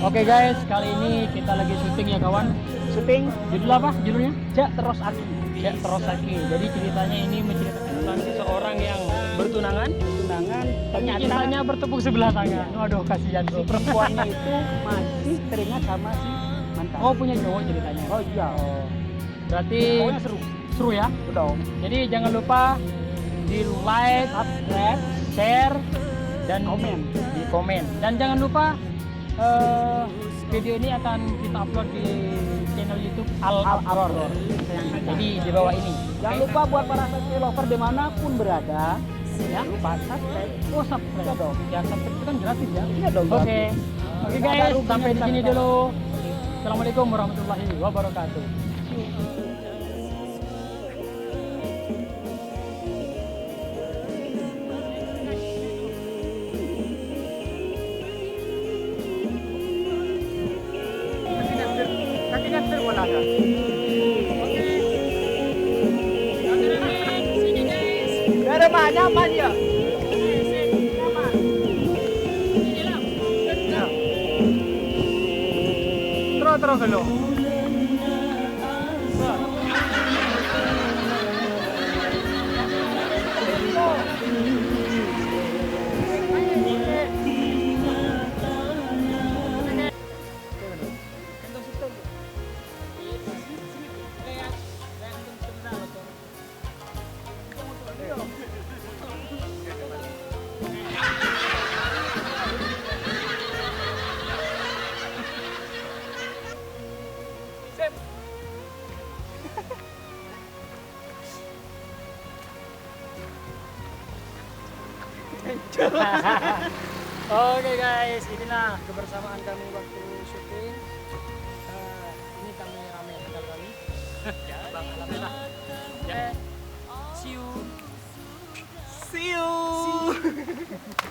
Oke guys, kali ini kita lagi syuting ya kawan. Syuting Judul apa? Judulnya? Jak Terus Aki. Jak Terosaki. Jadi ceritanya ini menceritakan tentang seseorang yang bertunangan, Tunangan tapi ternyata cintanya bertepuk sebelah tangan. Waduh, kasihan si bro. perempuannya itu masih teringat sama si mantan. Oh, punya cowok ceritanya. Oh iya. Oh. Berarti Pokoknya seru. seru ya. Betul. Jadi jangan lupa di like, Subscribe, share, dan komen. di komen. Dan jangan lupa video ini akan kita upload di channel YouTube Al Abror. Jadi di bawah ini. Jangan Oke? lupa buat para safety lover dimanapun berada, ya lupa subscribe. Oh, subscribe. Iya dong. Ya, subscribe itu kan gratis ya. Iya dong. Oke. Oke Nggak ada guys, ruginya sampai di sini subscribe. dulu. Assalamualaikum warahmatullahi wabarakatuh. Kakinya terbola kan? Gak ada mah, nyaman ya. Terus dulu. Oke guys, inilah kebersamaan kami waktu syuting. Ini kami rame sekali. Ya, bang, alhamdulillah. Ya, see you. See you.